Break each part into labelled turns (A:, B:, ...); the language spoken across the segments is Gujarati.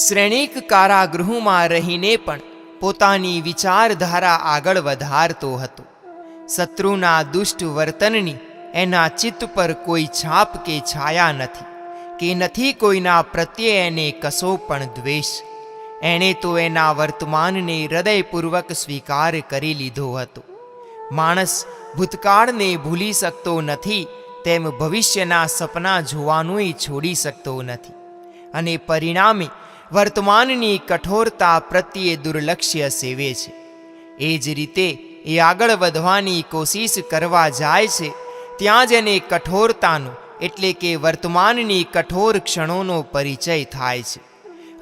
A: શ્રેણીક કારાગૃહમાં રહીને પણ પોતાની વિચારધારા આગળ વધારતો હતો. શત્રુના દુષ્ટ વર્તનની એના ચિત્ત પર કોઈ છાપ કે છાયા નથી, કે નથી કોઈના પ્રત્યે એને કશો પણ દ્વેષ. એણે તો એના વર્તમાનને હૃદયપૂર્વક સ્વીકાર કરી લીધો હતો. માણસ ભૂતકાળને ભૂલી શકતો નથી, તેમ ભવિષ્યના સપના જોવાનુંય છોડી શકતો નથી, અને પરિણામે વર્તમાનની કઠોરતા પ્રત્યે દુર્લક્ષ્ય સેવે છે. એ જ રીતે એ આગળ વધવાની કોશિશ કરવા જાય છે, ત્યાં જ એને કઠોરતાનો એટલે કે વર્તમાનની કઠોર ક્ષણોનો પરિચય થાય છે,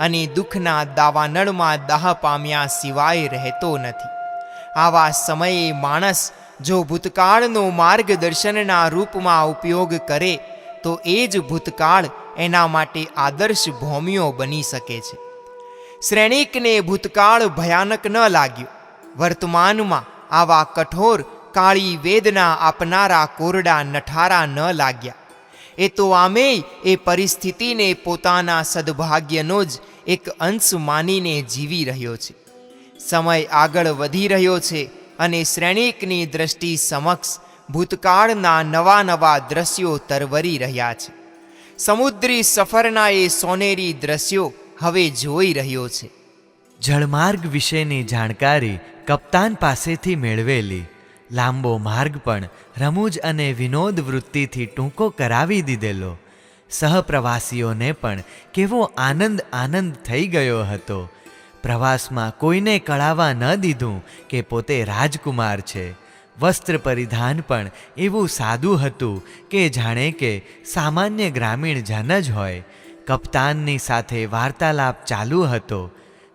A: અને દુઃખના દાવાનળમાં દાહ પામ્યા સિવાય રહેતો નથી. આવા સમયે માણસ જો ભૂતકાળનો માર્ગદર્શનના રૂપમાં ઉપયોગ કરે તો એ જ ભૂતકાળ એના માટે આદર્શ ભૂમિઓ બની શકે છે. શ્રેણીકને ભૂતકાળ ભયાનક ન લાગ્યો. વર્તમાનમાં આવા કઠોર કાળી વેદના આપનારા કોરડા નઠારા ન લાગ્યા. એ તો આમેય એ પરિસ્થિતિને પોતાના સદભાગ્યનો જ એક અંશ માનીને જીવી રહ્યો છે. સમય આગળ વધી રહ્યો છે, અને શ્રેણીકની દ્રષ્ટિ સમક્ષ ભૂતકાળના નવા નવા દ્રશ્યો તરવરી રહ્યા છે. સમુદ્રી સફરના એ સોનેરી દ્રશ્યો હવે જોઈ રહ્યો છે.
B: જળમાર્ગ વિશેની જાણકારી કપ્તાન પાસેથી મેળવેલી. લાંબો માર્ગ પણ રમૂજ અને વિનોદ વૃત્તિથી ટૂંકો કરાવી દીધેલો. સહપ્રવાસીઓને પણ કેવો આનંદ આનંદ થઈ ગયો હતો. પ્રવાસમાં કોઈને કળાવા ન દીધું કે પોતે રાજકુમાર છે. વસ્ત્ર પરિધાન પણ એવું સાદું હતું કે જાણે કે સામાન્ય ગ્રામીણ જન જ હોય. કપ્તાનની સાથે વાર્તાલાપ ચાલુ હતો.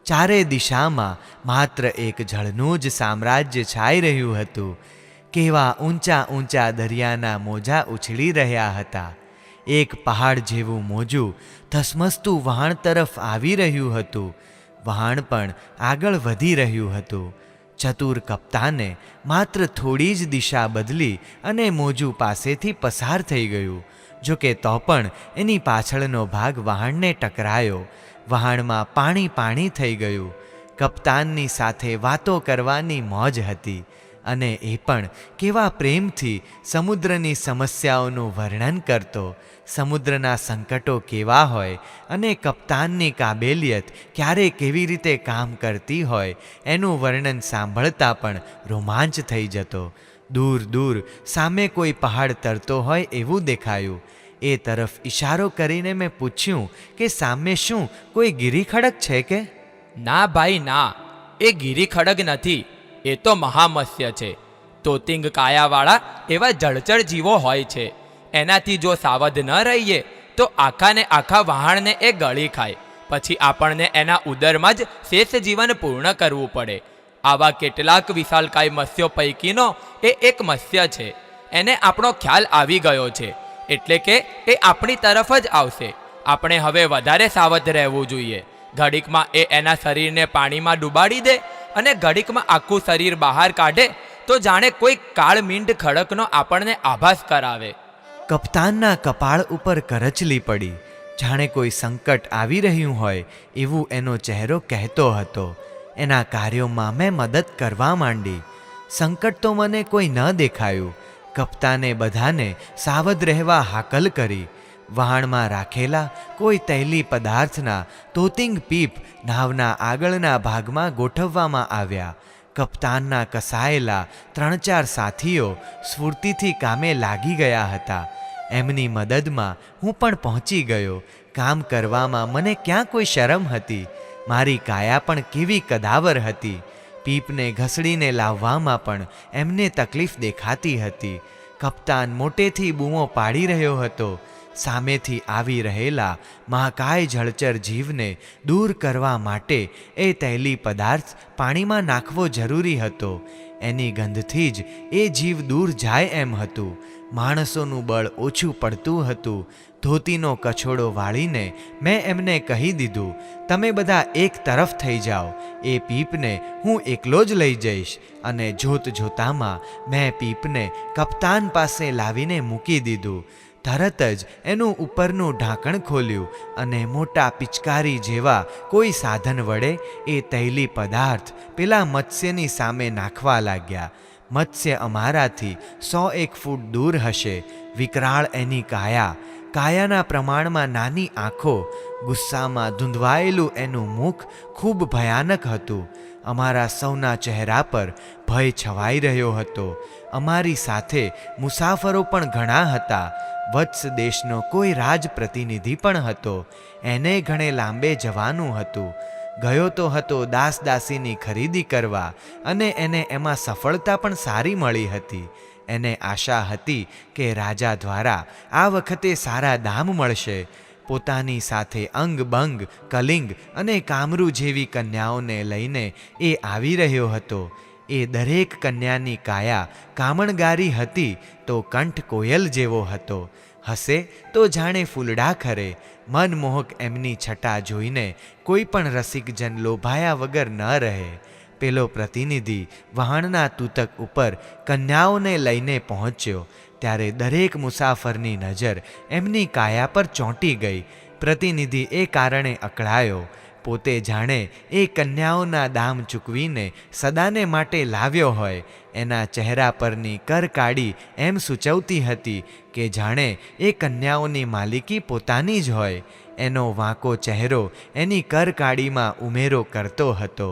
B: ચારે દિશામાં માત્ર એક જળનું જ સામ્રાજ્ય છાઈ રહ્યું હતું. કેવા ઊંચા ઊંચા દરિયાના મોજા ઉછળી રહ્યા હતા. એક પહાડ જેવું મોજું ધસમસતું વહાણ તરફ આવી રહ્યું હતું. વહાણ પણ આગળ વધી રહ્યું હતું. ચતુર કપ્તાને માત્ર થોડી જ દિશા બદલી અને મોજું પાસેથી પસાર થઈ ગયું. જોકે તો પણ એની પાછળનો ભાગ વહાણને ટકરાયો. વહાણમાં પાણી પાણી થઈ ગયું. કપ્તાનની સાથે વાતો કરવાની મોજ હતી, અને એ પણ કેવા પ્રેમથી સમુદ્રની સમસ્યાઓનું વર્ણન કરતો. સમુદ્રના સંકટો કેવા હોય અને કપ્તાનની કાબેલિયત ક્યારે કેવી રીતે કામ કરતી હોય એનું વર્ણન સાંભળતા પણ રોમાંચ થઈ જતો. દૂર દૂર સામે કોઈ પહાડ તરતો હોય એવું દેખાયું. એ તરફ ઈશારો કરીને મેં પૂછ્યું કે સામે શું કોઈ ગિરિખડક છે કે?
C: ના ભાઈ ના, એ ગિરિખડક નથી, એ તો મહામત્સ્ય છે. તોતિંગ કાયાવાળા એવા જળચર જીવો હોય છે. એનાથી જો સાવધ ન રહીએ તો આખા ને આખા વહાણને એ ગળી ખાય. પછી આપણને એના ઉદરમાં જ શેષ જીવન પૂર્ણ કરવું પડે. આવા કેટલાક વિશાલકાય મત્સ્યો પૈકીનો એ એક મત્સ્ય છે. એને આપણો ખ્યાલ આવી ગયો છે, એટલે કે એ આપણી તરફ જ આવશે. આપણે હવે વધારે સાવધ રહેવું જોઈએ. ઘડીકમાં એ એના શરીરને પાણીમાં ડૂબાડી દે અને ઘડીકમાં આખું શરીર બહાર કાઢે તો જાણે કોઈ કાળમીંડ ખડકનો આપણને આભાસ કરાવે.
B: કપ્તાનના કપાળ ઉપર કરચલી પડી. જાણે કોઈ સંકટ આવી રહ્યું હોય એવું એનો ચહેરો કહેતો હતો. એના કાર્યોમાં મેં મદદ કરવા માંડી. સંકટ તો મને કોઈ ન દેખાયું. કપ્તાને બધાને સાવધ રહેવા હાકલ કરી. વહાણમાં રાખેલા કોઈ તૈલી પદાર્થના તોતિંગ પીપ નાવના આગળના ભાગમાં ગોઠવવામાં આવ્યા. કપ્તાનના કસાયેલા 3-4 સાથીઓ સ્ફૂર્તિથી કામે લાગી ગયા હતા. એમની મદદમાં હું પણ પહોંચી ગયો. કામ કરવામાં મને ક્યાં કોઈ શરમ હતી. મારી કાયા પણ કેવી કદાવર હતી. પીપને ઘસડીને લાવવામાં પણ એમને તકલીફ દેખાતી હતી. કપ્તાન મોટેથી બૂમો પાડી રહ્યો હતો. સામેથી આવી રહેલા મહાકાય જળચર જીવને દૂર કરવા માટે એ તૈલી પદાર્થ પાણીમાં નાખવો જરૂરી હતો. એની ગંધથી જ એ જીવ દૂર જાય એમ હતું. માણસોનું બળ ઓછું પડતું હતું. ધોતીનો કછોડો વાળીને મેં એમને કહી દીધું, તમે બધા એક તરફ થઈ જાઓ. એ પીપને હું એકલો જ લઈ જઈશ. અને જોત જોતામાં મેં પીપને કપ્તાન પાસે લાવીને મૂકી દીધું. તરત જ એનું ઉપરનું ઢાંકણ ખોલ્યું અને મોટા પિચકારી જેવા કોઈ સાધન વડે એ તૈલી પદાર્થ પેલા મત્સ્યની સામે નાખવા લાગ્યા. મત્સ્ય અમારાથી 101 ફૂટ દૂર હશે. વિકરાળ એની કાયાના પ્રમાણમાં નાની આંખો, ગુસ્સામાં ધૂંધવાયેલું એનું મુખ ખૂબ ભયાનક હતું. અમારા સૌના ચહેરા પર ભય છવાઈ રહ્યો હતો. અમારી સાથે મુસાફરો પણ ઘણા હતા. વત્સ દેશનો કોઈ રાજ પ્રતિનિધિ પણ હતો. એને ઘણે લાંબે જવાનું હતું. ગયો તો હતો દાસદાસીની ખરીદી કરવા અને એને એમાં સફળતા પણ સારી મળી હતી. એને આશા હતી કે રાજા દ્વારા આ વખતે સારા દામ મળશે. પોતાની સાથે અંગ બંગ, કલિંગ અને કામરૂ જેવી કન્યાઓને લઈને એ આવી રહ્યો હતો. એ દરેક કન્યાની કાયા કામણગારી હતી તો કંઠ કોયલ જેવો હતો. હસે તો જાણે ફૂલડા ખરે. મનમોહક એમની છટા જોઈને કોઈ પણ રસિકજન લોભાયા વગર ન રહે. પેલો પ્રતિનિધિ વહાણના તૂતક ઉપર કન્યાઓને લઈને પહોંચ્યો ત્યારે દરેક મુસાફરની નજર એમની કાયા પર ચોંટી ગઈ. પ્રતિનિધિ એ કારણે અકળાયો. પોતે જાણે એ કન્યાઓના દામ ચૂકવીને સદાને માટે લાવ્યો હોય. એના ચહેરા પરની કરકાળી એમ સૂચવતી હતી કે જાણે એ કન્યાઓની માલિકી પોતાની જ હોય. એનો વાંકો ચહેરો એની કરકાળીમાં ઉમેરો કરતો હતો.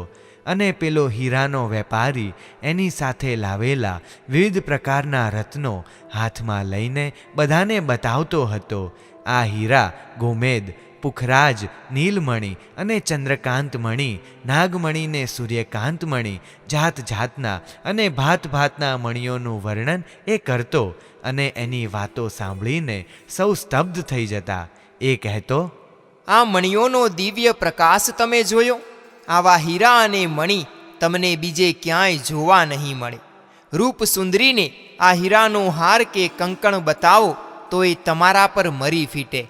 B: અને પેલો હીરાનો વેપારી એની સાથે લાવેલા વિવિધ પ્રકારના રત્નો હાથમાં લઈને બધાને બતાવતો હતો. આ હીરા ગોમેદ, પુખરાજ, નીલમણિ અને ચંદ્રકાંતમણિ, નાગમણિને સૂર્યકાંતમણિ, જાત જાતના અને ભાત ભાતના મણિઓનું વર્ણન એ કરતો અને એની વાતો સાંભળીને સૌ સ્તબ્ધ થઈ જતા. એ કહેતો,
A: આ મણિઓનો દિવ્ય પ્રકાશ તમે જોયો? આવા હીરા અને મણિ તમને બીજે ક્યાંય જોવા નહીં મળે. રૂપ સુંદરીને આ હીરાનો હાર કે કંકણ બતાવો તો એ તમારા પર મરી ફીટે.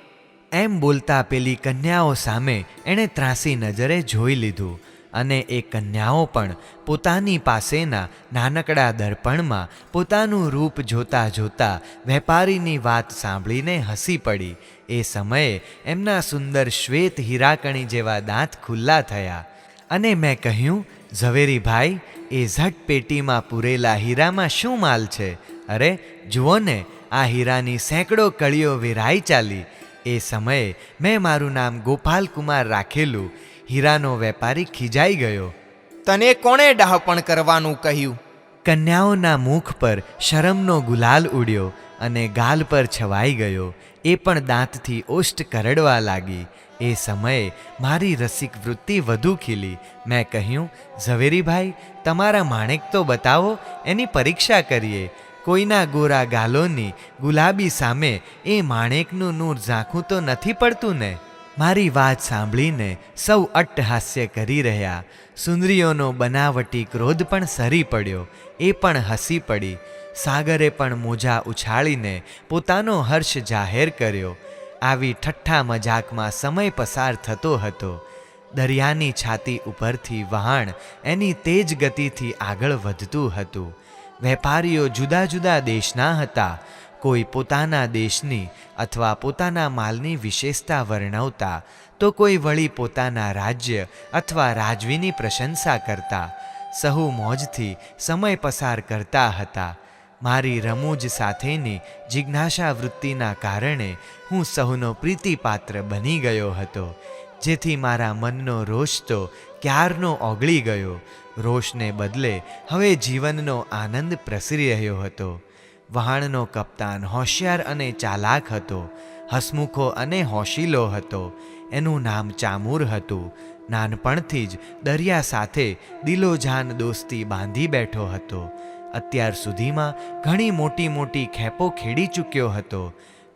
B: એમ બોલતા પેલી કન્યાઓ સામે એણે ત્રાસી નજરે જોઈ લીધું અને એ કન્યાઓ પણ પોતાની પાસેના નાનકડા દર્પણમાં પોતાનું રૂપ જોતા જોતા વેપારીની વાત સાંભળીને હસી પડી. એ સમયે એમના સુંદર શ્વેત હીરાકણી જેવા દાંત ખુલ્લા થયા અને મેં કહ્યું, ઝવેરીભાઈ, એ ઝટ પેટીમાં પૂરેલા હીરામાં શું માલ છે? અરે જુઓ ને, આ હીરાની સેંકડો કળીઓ વેરાઈ ચાલી. એ સમયે મેં મારું નામ ગોપાલકુમાર રાખેલું. હીરાનો વેપારી ખીજાઈ ગયો.
A: તને કોણે ડહાપણ કરવાનું કહ્યું?
B: કન્યાઓના મુખ પર શરમનો ગુલાલ ઉડ્યો અને ગાલ પર છવાઈ ગયો. એ પણ દાંતથી ઓષ્ટ કરડવા લાગી. એ સમયે મારી રસિક વૃત્તિ વધુ ખીલી. મેં કહ્યું, ઝવેરીભાઈ, તમારા માણેક તો બતાવો, એની પરીક્ષા કરીએ. કોઈના ગોરા ગાલોની ગુલાબી સામે એ માણેકનું નૂર ઝાંખું તો નથી પડતું ને? મારી વાત સાંભળીને સૌ અટ્ટહાસ્ય કરી રહ્યા. સુંદરીઓનો બનાવટી ક્રોધ પણ સરી પડ્યો. એ પણ હસી પડી. સાગરે પણ મોજા ઉછાળીને પોતાનો હર્ષ જાહેર કર્યો. આવી ઠઠ્ઠા મજાકમાં સમય પસાર થતો હતો. દરિયાની છાતી ઉપરથી વહાણ એની તેજ ગતિથી આગળ વધતું હતું. વેપારીઓ જુદા જુદા દેશના હતા. કોઈ પોતાના દેશની અથવા પોતાના માલની વિશેષતા વર્ણવતા તો કોઈ વળી પોતાના રાજ્ય અથવા રાજવીની પ્રશંસા કરતા. સહુ મોજથી સમય પસાર કરતા હતા. મારી રમૂજ સાથેની જિજ્ઞાસા વૃત્તિના કારણે હું સહુનો પ્રીતિપાત્ર બની ગયો હતો, જેથી મારા મનનો રોષ તો ક્યારનો ઓગળી ગયો. રોષને બદલે હવે જીવનનો આનંદ પ્રસરી રહ્યો હતો. વહાણનો કપ્તાન હોશિયાર અને ચાલાક હતો, હસમુખો અને હોશીલો હતો. એનું નામ ચામુર હતું. નાનપણથી જ દરિયા સાથે દિલોજાન દોસ્તી બાંધી બેઠો હતો. અત્યાર સુધીમાં ઘણી મોટી મોટી ખેપો ખેડી ચૂક્યો હતો.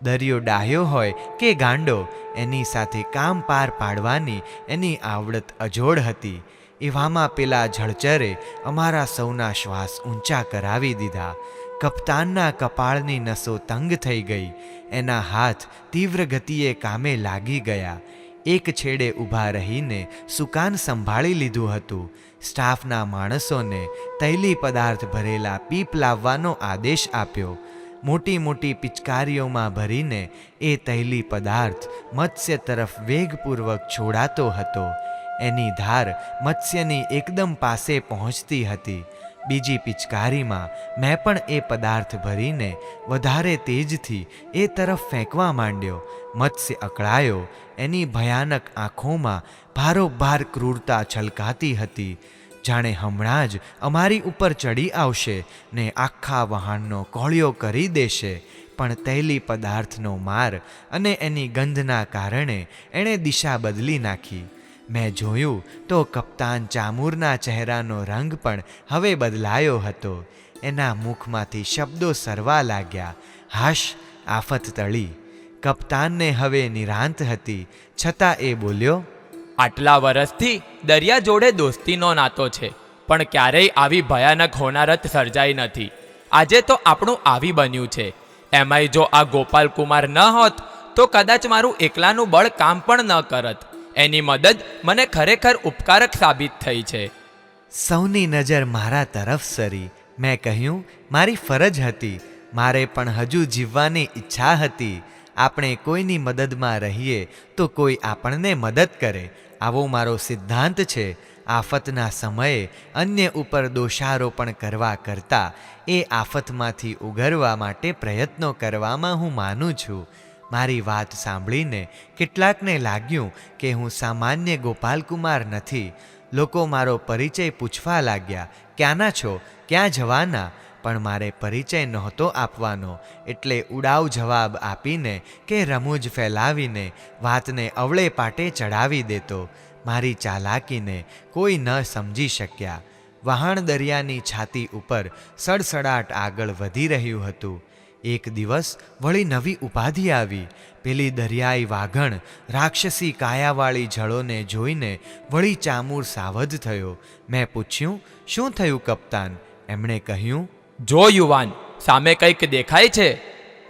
B: દરિયો ડાહ્યો હોય કે ગાંડો, એની સાથે કામ પાર પાડવાની એની આવડત અજોડ હતી. એવામાં પેલા જળચરે અમારા સૌના શ્વાસ ઊંચા કરાવી દીધા. કપ્તાનના કપાળની નસો તંગ થઈ ગઈ. એના હાથ તીવ્ર ગતિએ કામે લાગી ગયા. એક છેડે ઊભા રહીને સુકાન સંભાળી લીધું હતું. સ્ટાફના માણસોને તૈલી પદાર્થ ભરેલા પીપ લાવવાનો આદેશ આપ્યો. મોટી મોટી પિચકારીઓમાં ભરીને એ તૈલી પદાર્થ મત્સ્ય તરફ વેગપૂર્વક છોડાતો હતો. એની ધાર મત્સ્યની એકદમ પાસે પહોંચતી હતી. બીજી પિચકારીમાં મેં પણ એ પદાર્થ ભરીને વધારે તેજથી એ તરફ ફેંકવા માંડ્યો. મત્સ્ય અકળાયો. એની ભયાનક આંખોમાં ભારોભાર ક્રૂરતા છલકાતી હતી, જાણે હમણાં જ અમારી ઉપર ચડી આવશે ને આખા વહાણનો કોળિયો કરી દેશે. પણ તૈલી પદાર્થનો માર અને એની ગંધના કારણે એણે દિશા બદલી નાખી. મેં જોયું તો કપ્તાન ચામુરના ચહેરાનો રંગ પણ હવે બદલાયો હતો. એના મુખમાંથી શબ્દો સરવા લાગ્યા. હાશ, આફત ટળી. કપ્તાનને હવે નિરાંત હતી, છતાં એ બોલ્યો,
C: આટલા વર્ષથી દરિયા જોડે દોસ્તીનો નાતો છે, પણ ક્યારેય આવી ભયાનક હોનારત સર્જાઈ નથી. આજે તો આપણું આવી બન્યું છે. એમાંય જો આ ગોપાલકુમાર ન હોત તો કદાચ મારું એકલાનું બળ કામ પણ ન કરત. એની મદદ મને ખરેખર ઉપકારક સાબિત થઈ છે.
B: સૌની નજર મારા તરફ સરી. મેં કહ્યું, મારી ફરજ હતી. મારે પણ હજુ જીવવાની ઈચ્છા હતી. આપણે કોઈની મદદમાં રહીએ તો કોઈ આપણને મદદ કરે, આવો મારો સિદ્ધાંત છે. આફતના સમયે અન્ય ઉપર દોષારોપણ કરવા કરતાં એ આફતમાંથી ઉગરવા માટે પ્રયત્નો કરવામાં હું માનું છું. મારી વાત સાંભળીને કેટલાકને લાગ્યું કે હું સામાન્ય ગોપાલકુમાર નથી. લોકો મારો પરિચય પૂછવા લાગ્યા, ક્યાંના છો, ક્યાં જવાના? પણ મારે પરિચય નહોતો આપવાનો, એટલે ઉડાવ જવાબ આપીને કે રમૂજ ફેલાવીને વાતને અવળે પાટે ચડાવી દેતો. મારી ચાલાકીને કોઈ ન સમજી શક્યા. વહાણ દરિયાની છાતી ઉપર સડસડાટ આગળ વધી રહ્યું હતું. એક દિવસ વળી નવી ઉપાધિ આવી. પેલી દરિયાઈ વાઘણ રાક્ષસી કાયાવાળી જળોને જોઈને વળી ચામુર સાવધ થયો. મેં પૂછ્યું, શું થયું કપ્તાન? એમણે કહ્યું,
C: જો યુવાન, સામે કંઈક દેખાય છે.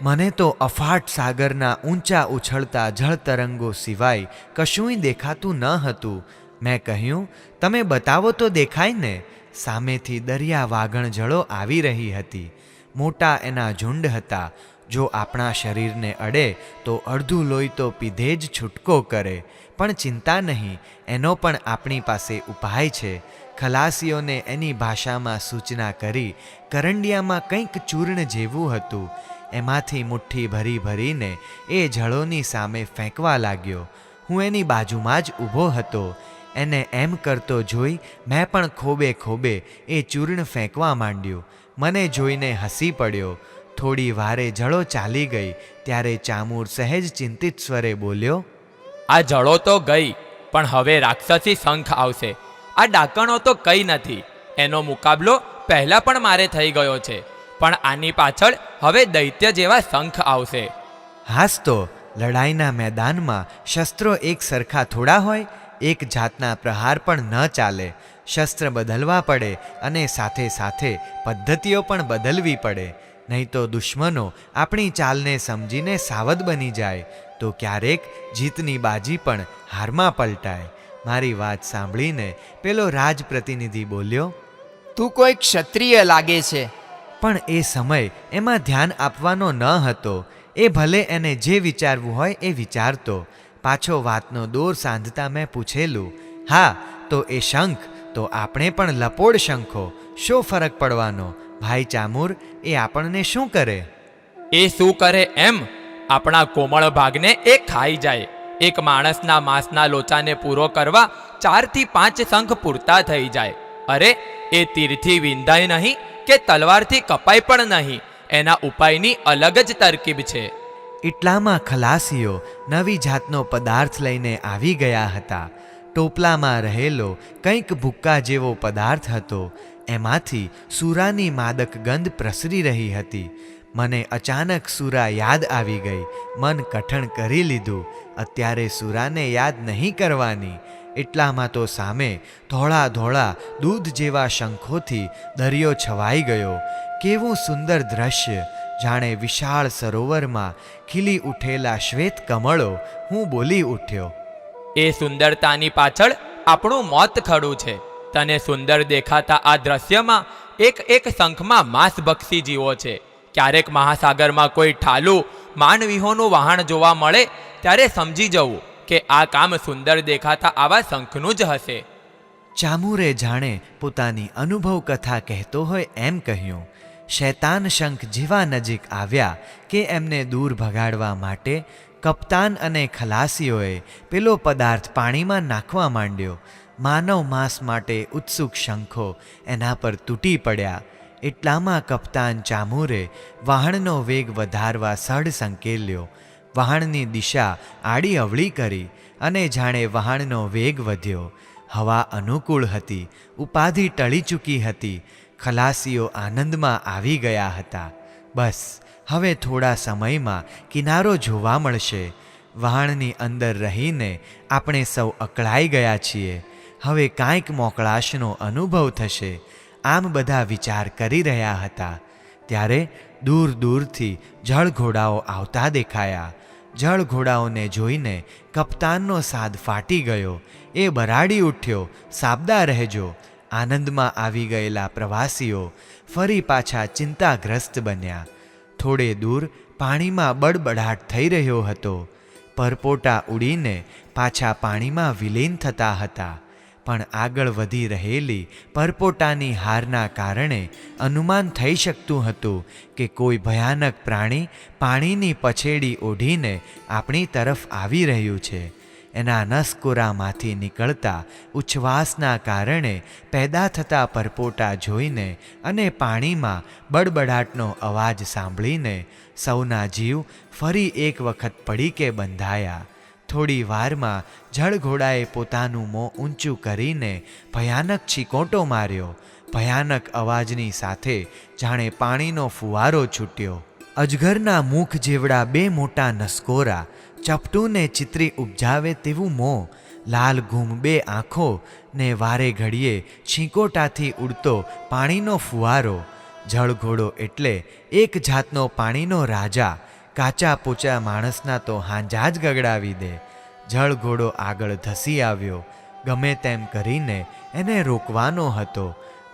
B: મને તો અફાટ સાગરના ઊંચા ઉછળતા જળતરંગો સિવાય કશુંય દેખાતું ન હતું. મેં કહ્યું, તમે બતાવો તો દેખાય ને. સામેથી દરિયા વાઘણ જળો આવી રહી હતી. મોટા એના ઝુંડ હતા. જો આપણા શરીરને અડે તો અડધું લોહી તો પીધે જ છૂટકો કરે. પણ ચિંતા નહીં, એનો પણ આપણી પાસે ઉપાય છે. ખલાસીઓને એની ભાષામાં સૂચના કરી કરંડિયામાં કંઈક ચૂર્ણ જેવું હતું. એમાંથી મુઠ્ઠી ભરી ભરીને એ જળોની સામે ફેંકવા લાગ્યો. હું એની બાજુમાં જ ઊભો હતો. એને એમ કરતો જોઈ મેં પણ ખોબે ખોબે એ ચૂર્ણ ફેંકવા માંડ્યું. મને જોઈને હસી પડ્યો. થોડી વારે જળો ચાલી ગઈ ત્યારે ચામુર સહેજ ચિંતિત સ્વરે બોલ્યો,
C: આ જળો તો ગઈ, પણ હવે રાક્ષસી શંખ આવશે. આ ડાકણો તો કંઈ નથી. એનો મુકાબલો પહેલાં પણ મારે થઈ ગયો છે, પણ આની પાછળ હવે દૈત્ય જેવા શંખ આવશે.
B: હાસ તો લડાઈના મેદાનમાં શસ્ત્રો એક સરખા થોડા હોય. એક જાતના પ્રહાર પણ ન ચાલે. શસ્ત્ર બદલવા પડે અને સાથે સાથે પદ્ધતિઓ પણ બદલવી પડે. નહીં તો દુશ્મનો આપણી ચાલને સમજીને સાવધ બની જાય તો ક્યારેક જીતની બાજી પણ હારમાં પલટાય. મારી વાત સાંભળીને પેલો રાજપ્રતિનિધિ બોલ્યો,
A: તું કોઈ ક્ષત્રિય લાગે છે.
B: પણ એ સમય એમાં ધ્યાન આપવાનો ન હતો. એ ભલે એને જે વિચારવું હોય એ વિચારતો. પાછો વાતનો દોર સાંધતા મેં પૂછેલું, હા તો એ શંખ તો આપણે પણ લપોડ શંખો, શો ફરક પડવાનો? ભાઈ ચામુર, એ આપણને શું કરે?
C: એ શું કરે એમ? આપણા કોમળ ભાગને એ ખાઈ જાય. એક માણસના માંસના લોચાને પૂરો કરવા 4 થી 5 શંખ પૂરતા થઈ જાય. અરે, એ તીરથી વિંધાય નહીં કે તલવારથી કપાય પણ નહીં. એના ઉપાયની અલગ જ તરકીબ છે.
B: એટલામાં ખલાસીઓ નવી જાતનો પદાર્થ લઈને આવી ગયા હતા. ટોપલામાં રહેલો કંઈક ભૂક્કા જેવો પદાર્થ હતો. એમાંથી સૂરાની માદક ગંધ પ્રસરી રહી હતી. મને અચાનક સૂરા યાદ આવી ગઈ. મન કઠણ કરી લીધું. અત્યારે સૂરાને યાદ નહીં કરવાની. એટલામાં તો સામે ધોળા ધોળા દૂધ જેવા શંખોથી દરિયો છવાઈ ગયો. કેવું સુંદર દ્રશ્ય! જાણે વિશાળ સરોવરમાં ખીલી ઉઠેલા શ્વેત કમળો. હું બોલી ઉઠ્યો,
C: એ સુંદરતાની પાછળ આપણું મોત ખડું છે. તને સુંદર દેખાતા આ દ્રશ્યમાં એક એક શંખમાં માંસભક્ષી જીવો છે. ક્યારેક મહાસાગરમાં કોઈ ઠાલું માનવીહોનું વહાણ જોવા મળે ત્યારે સમજી જવું કે આ કામ સુંદર દેખાતા આવા શંખનું જ હશે.
B: ચામુરે જાણે પોતાની અનુભવ કથા કહેતો હોય એમ કહ્યું. શૈતાન શંખ જેવા નજીક આવ્યા કે એમને દૂર ભગાડવા માટે કપ્તાન અને ખલાસીઓએ પેલો પદાર્થ પાણીમાં નાખવા માંડ્યો. માનવ માંસ માટે ઉત્સુક શંખો એના પર તૂટી પડ્યા. એટલામાં કપ્તાન ચામુરે વહાણનો વેગ વધારવા સઢ સંકેલ્યો. વહાણની દિશા આડી અવળી કરી અને જાણે વહાણનો વેગ વધ્યો. હવા અનુકૂળ હતી, ઉપાધિ ટળી ચૂકી હતી. ખલાસીઓ આનંદમાં આવી ગયા હતા. બસ હવે થોડા સમયમાં કિનારો જોવા મળશે. વહાણની અંદર રહીને આપણે સૌ અકળાઈ ગયા છીએ. હવે કાંઈક મોકળાશનો અનુભવ થશે. આમ બધા વિચાર કરી રહ્યા હતા. ત્યારે દૂર દૂરથી જળઘોડાઓ આવતા દેખાયા. જળઘોડાઓને જોઈને કપ્તાનનો સાદ ફાટી ગયો. એ બરાડી ઉઠ્યો, સાબદા રહેજો. આનંદમાં આવી ગયેલા પ્રવાસીઓ ફરી પાછા ચિંતાગ્રસ્ત બન્યા. થોડે દૂર પાણીમાં બડબડાટ થઈ રહ્યો હતો. પરપોટા ઉડીને પાછા પાણીમાં વિલીન થતા હતા. પણ આગળ વધી રહેલી પરપોટાની હારના કારણે અનુમાન થઈ શકતું હતું કે કોઈ ભયાનક પ્રાણી પાણીની પછેડી ઓઢીને આપણી તરફ આવી રહ્યું છે. એના નસકોરામાંથી નીકળતા ઉચ્છ્વાસના કારણે પેદા થતા પરપોટા જોઈને અને પાણીમાં બડબડાટનો અવાજ સાંભળીને સૌના જીવ ફરી એક વખત પડીકે બંધાયા. થોડી વારમાં જળઘોડાએ પોતાનું મોં ઊંચું કરીને ભયાનક છીકોટો માર્યો. ભયાનક અવાજની સાથે જાણે પાણીનો ફુવારો છૂટ્યો. અજગરના મુખ જેવડા બે મોટા નસકોરા, ચપટુને ચિત્રી ઉપજાવે તેવું મોં, લાલ ઘૂમ બે આંખો ને વારે ઘડીએ છીકોટાથી ઉડતો પાણીનો ફુવારો. જળઘોડો એટલે એક જાતનો પાણીનો રાજા. કાચા પોચા માણસના તો હાંજા જ ગગડાવી દે. જળઘોડો આગળ ધસી આવ્યો. ગમે તેમ કરીને એને રોકવાનો હતો.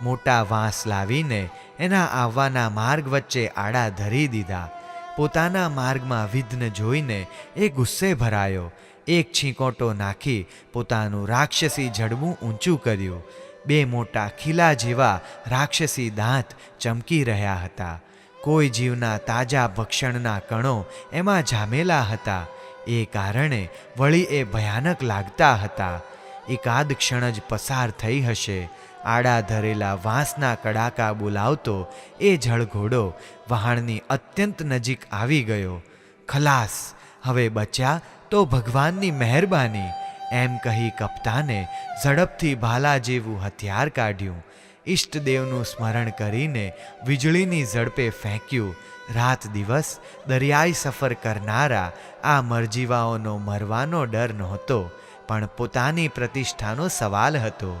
B: મોટા વાંસ લાવીને એના આવવાના માર્ગ વચ્ચે આડા ધરી દીધા. પોતાના માર્ગમાં વિઘ્ન જોઈને એ ગુસ્સે ભરાયો. એક છીકોટો નાખી પોતાનું રાક્ષસી જડબું ઊંચું કર્યું. બે મોટા ખીલા જેવા રાક્ષસી દાંત ચમકી રહ્યા હતા. કોઈ જીવના તાજા ભક્ષણના કણો એમાં જામેલા હતા. એ કારણે વળી એ ભયાનક લાગતા હતા. એકાદ ક્ષણ જ પસાર થઈ હશે. આડા ધરેલા વાંસના કડાકા બોલાવતો એ જળઘોડો વહાણની અત્યંત નજીક આવી ગયો. ખલાસ, હવે બચ્યા તો ભગવાનની મહેરબાની, એમ કહી કપ્તાને ઝડપથી ભાલા જેવું હથિયાર કાઢ્યું. ઈષ્ટદેવનું સ્મરણ કરીને વીજળીની ઝડપે ફેંક્યું. રાત દિવસ દરિયાઈ સફર કરનારા આ મરજીવાઓનો મરવાનો ડર નહોતો, પણ પોતાની પ્રતિષ્ઠાનો સવાલ હતો.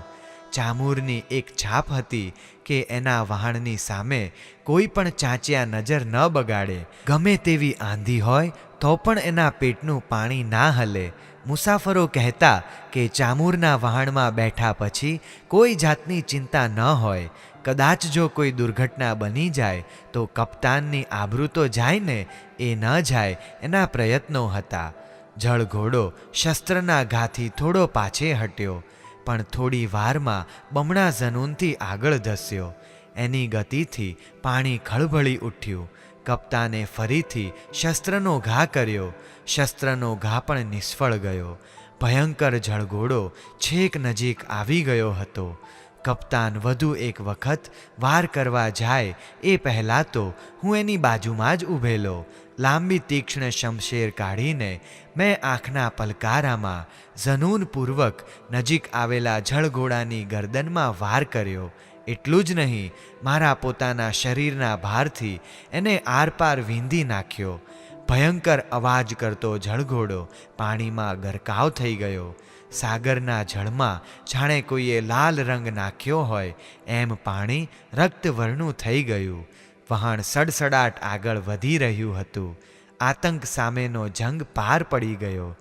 B: ચામુરની એક છાપ હતી કે એના વહાણની સામે કોઈ પણ ચાંચ્યા નજર ન બગાડે. ગમે તેવી આંધી હોય તો પણ એના પેટનું પાણી ના હલે. મુસાફરો કહેતા કે ચામુરના વહાણમાં બેઠા પછી કોઈ જાતની ચિંતા ન હોય. કદાચ જો કોઈ દુર્ઘટના બની જાય તો કપ્તાનની આબરૂ તો જાય ને, એ ન જાય એના પ્રયત્નો હતા. જળઘોડો શસ્ત્રના ઘાથી થોડો પાછે હટ્યો, પણ થોડી વારમાં બમણા ઝનૂનથી આગળ ધસ્યો. એની ગતિથી પાણી ખળભળી ઉઠ્યું. કપ્તાને ફરીથી શસ્ત્રનો ઘા કર્યો. શસ્ત્રનો ઘા પણ નિષ્ફળ ગયો. ભયંકર જળઘોડો છેક નજીક આવી ગયો હતો. કપ્તાન વધુ એક વખત વાર કરવા જાય એ પહેલાં તો હું એની બાજુમાં જ ઊભેલો. લાંબી તીક્ષ્ણ શમશેર કાઢીને મેં આંખના પલકારામાં ઝનૂનપૂર્વક નજીક આવેલા જળઘોડાની ગરદનમાં વાર કર્યો. એટલું જ નહીં, મારા પોતાના શરીરના ભારથી એને આરપાર વીંધી નાખ્યો. ભયંકર અવાજ કરતો જળઘોડો પાણીમાં ગરકાવ થઈ ગયો. સાગરના જળમાં જાણે કોઈએ લાલ રંગ નાખ્યો હોય એમ પાણી રક્તવર્ણું થઈ ગયું. વહાણ સડસડાટ આગળ વધી રહ્યું હતું. આતંક સામેનો જંગ પાર પડી ગયો.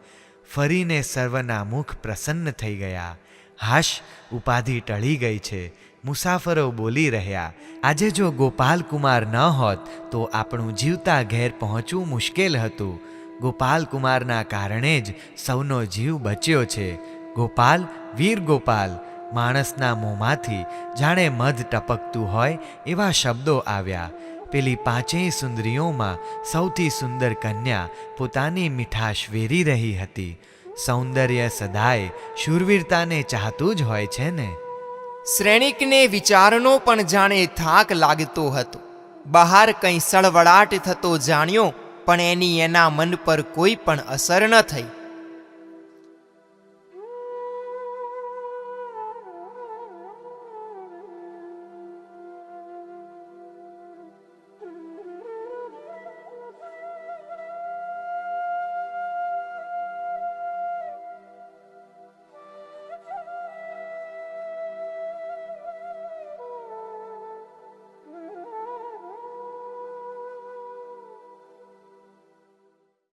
B: ફરીને સર્વના મુખ પ્રસન્ન થઈ ગયા. હાશ, ઉપાધિ ટળી ગઈ છે. મુસાફરો બોલી રહ્યા, આજે જો ગોપાલકુમાર ન હોત તો આપણું જીવતા ઘેર પહોંચવું મુશ્કેલ હતું. ગોપાલકુમારના કારણે જ સૌનો જીવ બચ્યો છે. ગોપાલ, વીર ગોપાલ. માણસના મોંમાંથી જાણે મધ ટપકતું હોય એવા શબ્દો આવ્યા. પેલી પાંચેય સુંદરીઓમાં સૌથી સુંદર કન્યા પોતાની મીઠાશ વેરી રહી હતી. સૌંદર્ય સદાય શૂરવીરતાને ચાહતું જ હોય છે ને.
A: શ્રેણિકને વિચારનો પણ જાણે થાક લાગતો હતો. બહાર કંઈ સળવળાટ થતો જાણ્યો, પણ એની એના મન પર કોઈ પણ અસર ન થઈ.